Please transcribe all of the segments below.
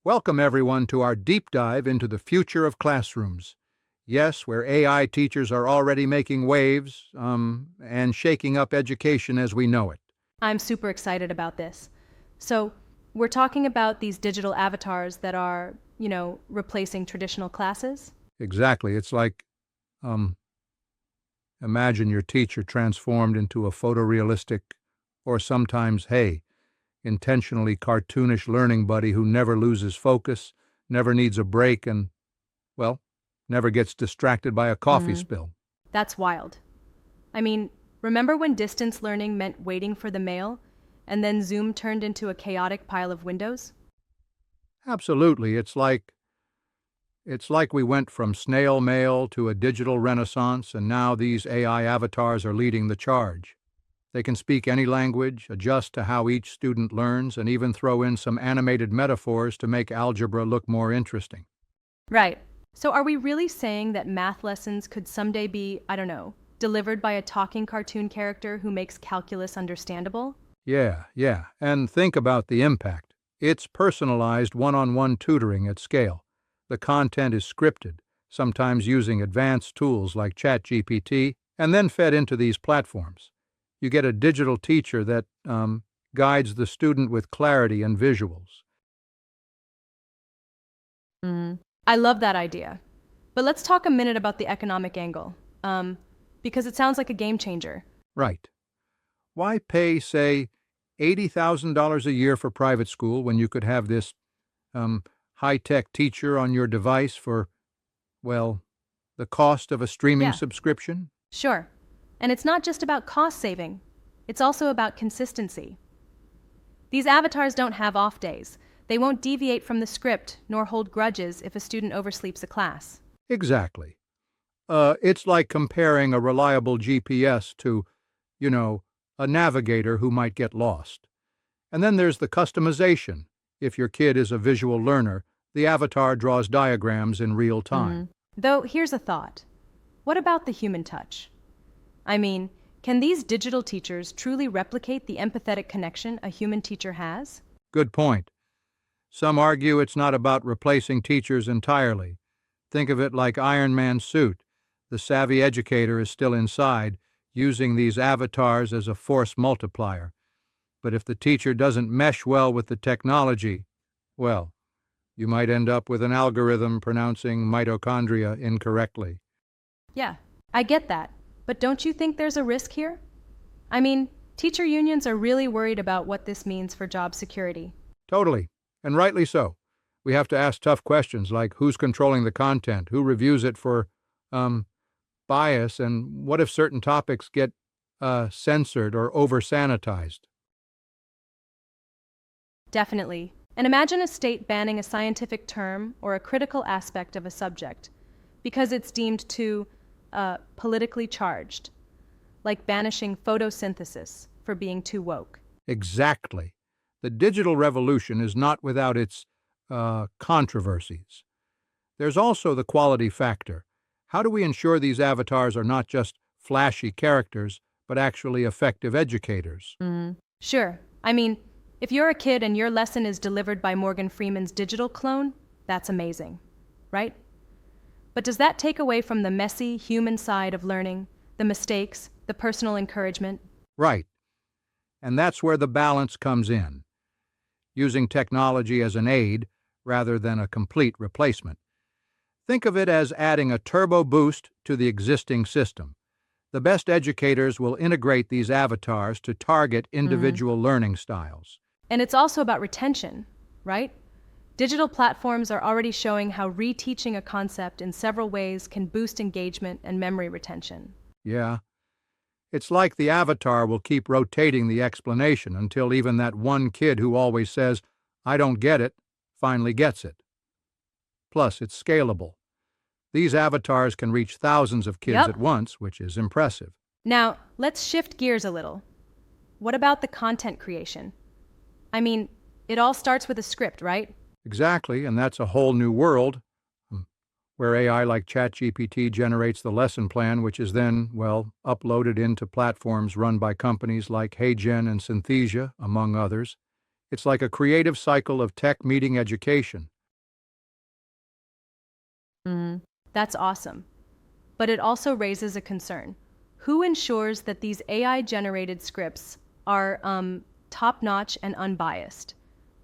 Welcome, everyone, to our deep dive into the future of classrooms. Yes, where AI teachers are already making waves and shaking up education as we know it. I'm super excited about this. So, we're talking about these digital avatars that are, replacing traditional classes? Exactly. It's like, um, imagine your teacher transformed into a photorealistic, or sometimes, hey, intentionally cartoonish learning buddy who never loses focus, never needs a break, and, well, never gets distracted by a coffee Mm, spill. that's wild. I mean, remember when distance learning meant waiting for the mail, and then Zoom turned into a chaotic pile of windows? Absolutely. It's like we went from snail mail to a digital renaissance, and now these AI avatars are leading the charge. They can speak any language, adjust to how each student learns, and even throw in some animated metaphors to make algebra look more interesting. Right. So, are we really saying that math lessons could someday be, I don't know, delivered by a talking cartoon character who makes calculus understandable? Yeah. And think about the impact. It's personalized one-on-one tutoring at scale. The content is scripted, sometimes using advanced tools like ChatGPT, and then fed into these platforms. You get a digital teacher that guides the student with clarity and visuals. Mm. I love that idea. But let's talk a minute about the economic angle, because it sounds like a game changer. Right. Why pay, say, $80,000 a year for private school when you could have this um, high-tech teacher on your device for, well, the cost of a streaming Yeah, subscription? sure. And it's not just about cost saving, it's also about consistency. These avatars don't have off days. They won't deviate from the script nor hold grudges if a student oversleeps a class. Exactly. It's like comparing a reliable GPS to, you know, a navigator who might get lost. And then there's the customization. If your kid is a visual learner, the avatar draws diagrams in real time. Though, here's a thought. What about the human touch? I mean, can these digital teachers truly replicate the empathetic connection a human teacher has? Good point. Some argue it's not about replacing teachers entirely. Think of it like Iron Man's suit. The savvy educator is still inside, using these avatars as a force multiplier. But if the teacher doesn't mesh well with the technology, well, you might end up with an algorithm pronouncing mitochondria incorrectly. Yeah, I get that. But don't you think there's a risk here? I mean, teacher unions are really worried about what this means for job security. Totally, and rightly so. We have to ask tough questions like who's controlling the content, who reviews it for um, bias, and what if certain topics get censored or over sanitized? Definitely. And imagine a state banning a scientific term or a critical aspect of a subject because it's deemed too politically charged, like banishing photosynthesis for being too woke. Exactly. The digital revolution is not without its controversies. There's also the quality factor. How do we ensure these avatars are not just flashy characters, but actually effective educators? Sure. I mean, if you're a kid and your lesson is delivered by Morgan Freeman's digital clone, that's amazing, right? But does that take away from the messy human side of learning, the mistakes, the personal encouragement? Right. And that's where the balance comes in, using technology as an aid rather than a complete replacement. Think of it as adding a turbo boost to the existing system. The best educators will integrate these avatars to target individual learning styles. And it's also about retention, right? Digital platforms are already showing how reteaching a concept in several ways can boost engagement and memory retention. Yeah, it's like the avatar will keep rotating the explanation until even that one kid who always says, I don't get it, finally gets it. Plus, it's scalable. These avatars can reach thousands of kids Yep. at once, which is impressive. Now, let's shift gears a little. What about the content creation? I mean, it all starts with a script, right? Exactly, and that's a whole new world where AI like ChatGPT generates the lesson plan, which is then, well, uploaded into platforms run by companies like HeyGen and Synthesia, among others. It's like a creative cycle of tech meeting education. Mm, that's awesome. But it also raises a concern. Who ensures that these AI-generated scripts are top-notch and unbiased?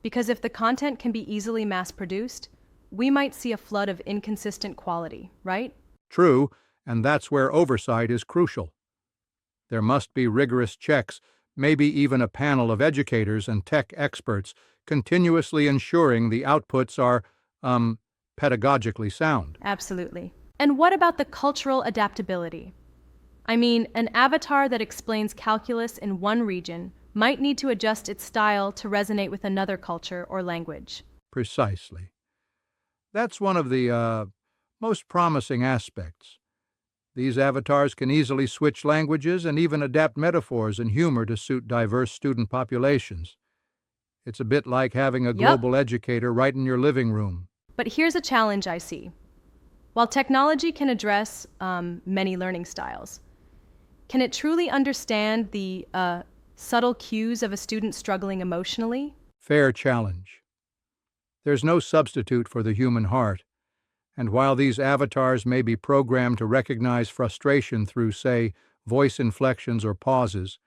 Because if the content can be easily mass-produced, we might see a flood of inconsistent quality, right? True, and that's where oversight is crucial. There must be rigorous checks, maybe even a panel of educators and tech experts continuously ensuring the outputs are, pedagogically sound. Absolutely. And what about the cultural adaptability? I mean, an avatar that explains calculus in one region might need to adjust its style to resonate with another culture or language. Precisely. That's one of the most promising aspects. These avatars can easily switch languages and even adapt metaphors and humor to suit diverse student populations. It's a bit like having a Yup. global educator right in your living room. But here's a challenge I see. While technology can address many learning styles, can it truly understand the subtle cues of a student struggling emotionally? Fair challenge. There's no substitute for the human heart, and while these avatars may be programmed to recognize frustration through, say, voice inflections or pauses,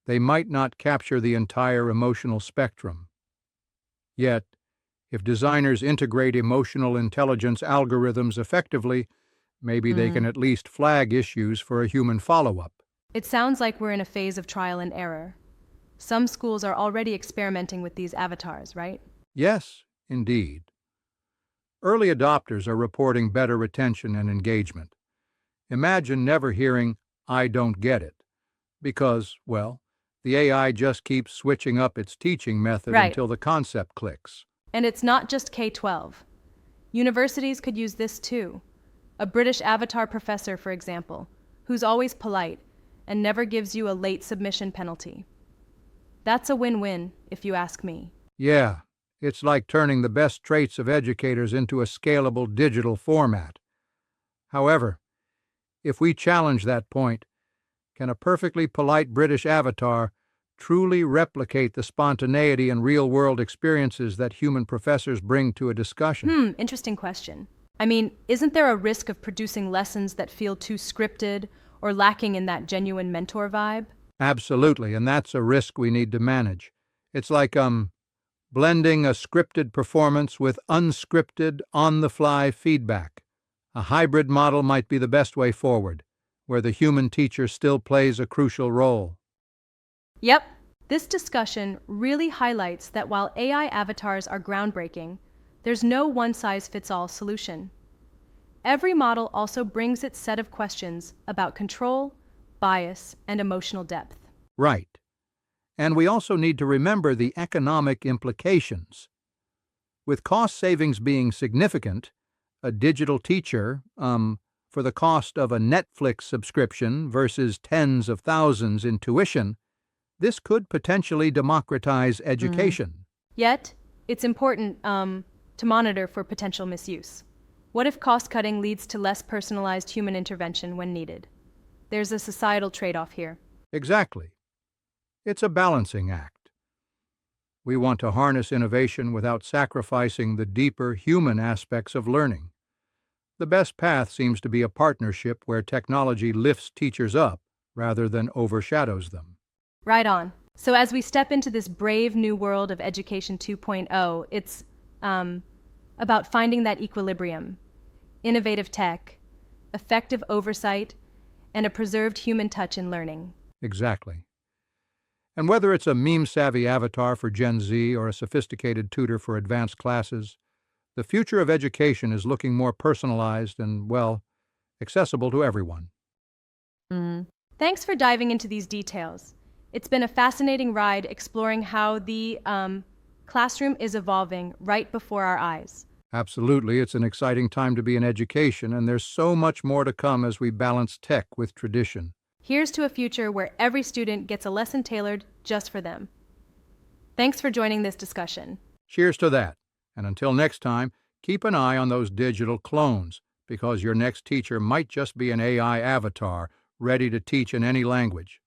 they might not capture the entire emotional spectrum. Yet, if designers integrate emotional intelligence algorithms effectively, maybe they can Mm. at least flag issues for a human follow-up. It sounds like we're in a phase of trial and error. Some schools are already experimenting with these avatars, right? Yes, indeed. Early adopters are reporting better retention and engagement. Imagine never hearing, "I don't get it," because, well, the AI just keeps switching up its teaching method Right. until the concept clicks. And it's not just K-12. Universities could use this too. A British avatar professor, for example, who's always polite and never gives you a late submission penalty. That's a win-win, if you ask me. Yeah, it's like turning the best traits of educators into a scalable digital format. However, if we challenge that point, can a perfectly polite British avatar truly replicate the spontaneity and real-world experiences that human professors bring to a discussion? Interesting question. I mean, isn't there a risk of producing lessons that feel too scripted or lacking in that genuine mentor vibe? Absolutely, and that's a risk we need to manage. It's like, blending a scripted performance with unscripted, on-the-fly feedback. A hybrid model might be the best way forward, where the human teacher still plays a crucial role. Yep. This discussion really highlights that while AI avatars are groundbreaking, there's no one-size-fits-all solution. Every model also brings its set of questions about control, bias, and emotional depth. Right. And we also need to remember the economic implications. With cost savings being significant, a digital teacher, for the cost of a Netflix subscription versus tens of thousands in tuition, this could potentially democratize education. Yet, it's important to monitor for potential misuse. What if cost-cutting leads to less personalized human intervention when needed? There's a societal trade-off here. Exactly. It's a balancing act. We want to harness innovation without sacrificing the deeper human aspects of learning. The best path seems to be a partnership where technology lifts teachers up rather than overshadows them. Right on. So as we step into this brave new world of Education 2.0, it's about finding that equilibrium, innovative tech, effective oversight, and a preserved human touch in learning. Exactly. And whether it's a meme-savvy avatar for Gen Z or a sophisticated tutor for advanced classes, the future of education is looking more personalized and, well, accessible to everyone. Thanks for diving into these details. It's been a fascinating ride exploring how the classroom is evolving right before our eyes. Absolutely, it's an exciting time to be in education, and there's so much more to come as we balance tech with tradition. Here's to a future where every student gets a lesson tailored just for them. Thanks for joining this discussion. Cheers to that, and until next time, keep an eye on those digital clones, because your next teacher might just be an AI avatar ready to teach in any language.